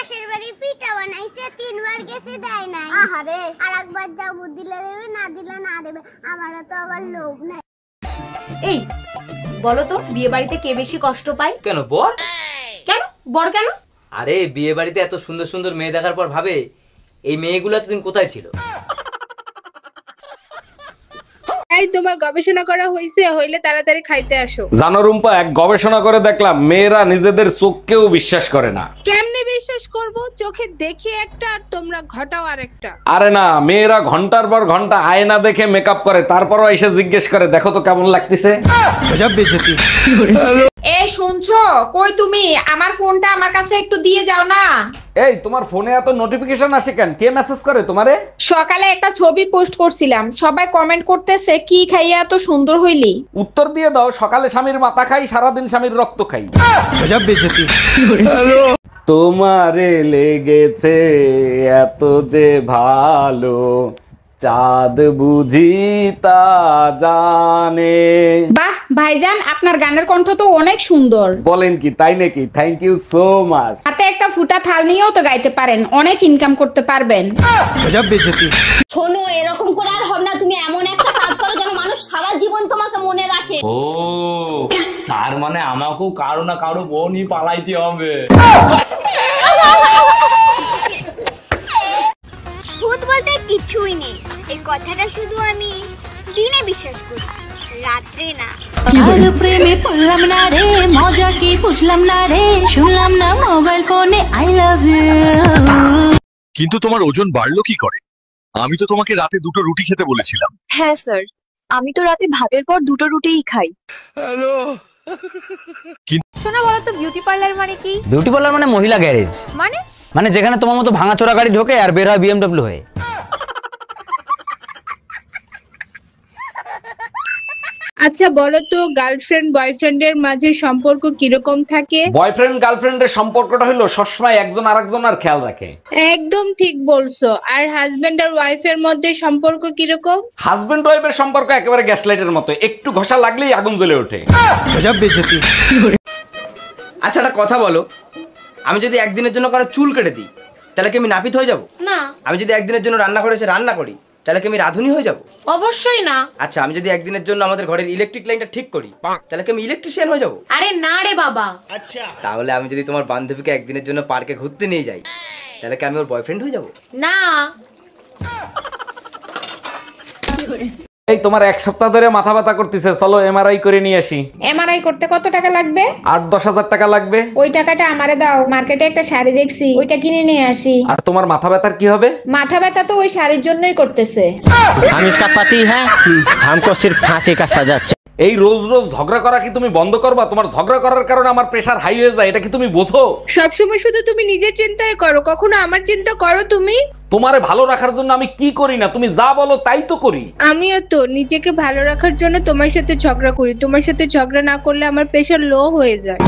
পাশের বাড়ি পিঠা বানাইছে, 3 বার গেছে দেয় নাই। আহারে, আরেকবার যাও, দিলে দেবে, না দিলে না দেবে। আমারও তো আবার লোভ নাই। এই বলো তো, বিয়ে বাড়িতে কে বেশি কষ্ট পায়? কেন বর? কেন বর কেন? আরে বিয়ে বাড়িতে এত সুন্দর সুন্দর মেয়ে দেখার পর ভাবে এই মেয়েগুলো এতদিন কোথায় ছিল। এই তোমার গবেষণা করা হইছে, হইলে তাড়াতাড়ি খাইতে আসো। জানো রুম্পা, এক গবেষণা করে দেখলাম মেয়েরা নিজেদের চোখকেও বিশ্বাস করে না। কেমনে বিশ্বাস করব? চোখে দেখি একটা আর তোমরা ঘটাও আরেকটা। আরে না, মেয়েরা ঘন্টার পর ঘন্টা আয়না দেখে মেকআপ করে, তারপরও এসে জিজ্ঞেস করে দেখো তো কেমন লাগতেছে। এ শুনছো? কই তুমি? আমার ফোনটা আমার কাছে একটু দিয়ে যাও না। এই তোমার ফোনে এত নোটিফিকেশন আসে কেন? কে মেসেজ করে তোমারে? সকালে একটা ছবি পোস্ট করছিলাম, সবাই কমেন্ট করতেছে কি খাইয়া এত সুন্দর হইলি। উত্তর দিয়ে দাও, সকালে স্বামীর মাথা খাই, সারাদিন স্বামীর রক্ত খাই। তোমারে লেগেছে এত যে ভালো, চাঁদ বুঝি তা জানে। বাহ ভাইজান, আপনার গানের কণ্ঠ তো অনেক সুন্দর। বলেন কি, তাই নাকি? Thank you so much. হাতে একটা ফুটা থাল নিয়েও তো গাইতে পারেন, অনেক ইনকাম করতে পারবেন। শোনো, এরকম করে আর হবে না। তুমি এমন একটা কাজ করো যেন মানুষ সারা জীবন তোমাকে মনে রাখে। ও তার মানে আমাকেও কারো না কারো বোনই পালাইতে হবে। ভূত বলতে কিছুই নেই, এই কথাটা শুধু আমি দিনে বিশ্বাস করি, রাত্রে না। আর প্রেমে পড়লাম না রে, মজা কি বুঝলাম না রে, শুনলাম না মোবাইল ফোনে আই লাভ ইউ। কিন্তু তোমার ওজন বাড়লো কি করে? আমি তো তোমাকে রাতে 2টো রুটি খেতে বলেছিলাম। হ্যাঁ স্যার, আমি তো রাতে ভাতের পর 2টো রুটিই খাই। শোনা বলো তো, বিউটি পার্লার মানে কি? বিউটি পার্লার মানে মহিলা গ্যারেজ। মানে যেখানে তোমার মতো ভাঙাচোরা গাড়ি ঢোকে আর বের হয় BMW হয়ে। আচ্ছা বলো তো, গার্লফ্রেন্ড বয়ফ্রেন্ডের মাঝে সম্পর্ক কিরকম থাকে? বয়ফ্রেন্ড গার্লফ্রেন্ডের সম্পর্কটা হলো সবসময় একজন আরেকজনের খেয়াল রাখে। একদম ঠিক বলছো। আর হাজবেন্ড আর ওয়াইফের মধ্যে সম্পর্ক কিরকম? হাজবেন্ড ওয়াইফের সম্পর্ক একেবারে গ্যাস লাইটের মতো, একটু ঘষা লাগলেই আগুন জ্বলে ওঠে। আচ্ছা একটা কথা বলো, আমি যদি একদিনের জন্য কারো চুল কেটে দিই তাহলে কি আমি নাপিত হয়ে যাব? না। আমি যদি একদিনের জন্য রান্না করে এসে রান্না করি তাহলে কি আমি রাঁধুনি হয়ে যাব? অবশ্যই না। আচ্ছা আমি যদি একদিনের জন্য আমাদের ঘরের ইলেকট্রিক লাইনটা ঠিক করি তাহলে কি আমি ইলেকট্রিশিয়ান হয়ে যাব? আরে না রে বাবা। তাহলে আমি যদি তোমার বান্ধবীকে একদিনের জন্য পার্কে ঘুরতে নিয়ে যাই তাহলে কি আমি ওর বয়ফ্রেন্ড হয়ে যাব? না। এই তোমার 1 সপ্তাহ ধরে মাথা ব্যথা করতেছে, চলো এমআরআই করে নিয়ে আসি। এমআরআই করতে কত টাকা লাগবে? 8-10 হাজার টাকা লাগবে। ওই টাকাটা আমারে দাও, মার্কেটে একটা শাড়ি দেখছি, ওইটা কিনে নিয়ে আসি। আর তোমার মাথা ব্যথার কি হবে? মাথা ব্যথা তো ওই শাড়ির জন্যই করতেছে। हम इसका पति है, हमको सिर्फ फांसी का सजा। এই রোজ রোজ ঝগড়া করা কি তুমি বন্ধ করবা? তোমার ঝগড়া করার কারণে আমার প্রেসার হাই হয়ে যায়, এটা কি তুমি বোঝো? সবসময় শুধু তুমি নিজের চিন্তাই করো, কখনো আমার চিন্তা করো তুমি? তোমারে ভালো রাখার জন্য আমি কি করি না, তুমি যা বলো তাই তো করি। আমিও তো নিজেকে ভালো রাখার জন্য তোমার সাথে ঝগড়া করি। তোমার সাথে ঝগড়া না করলে আমার প্রেশার লো হয়ে যায়।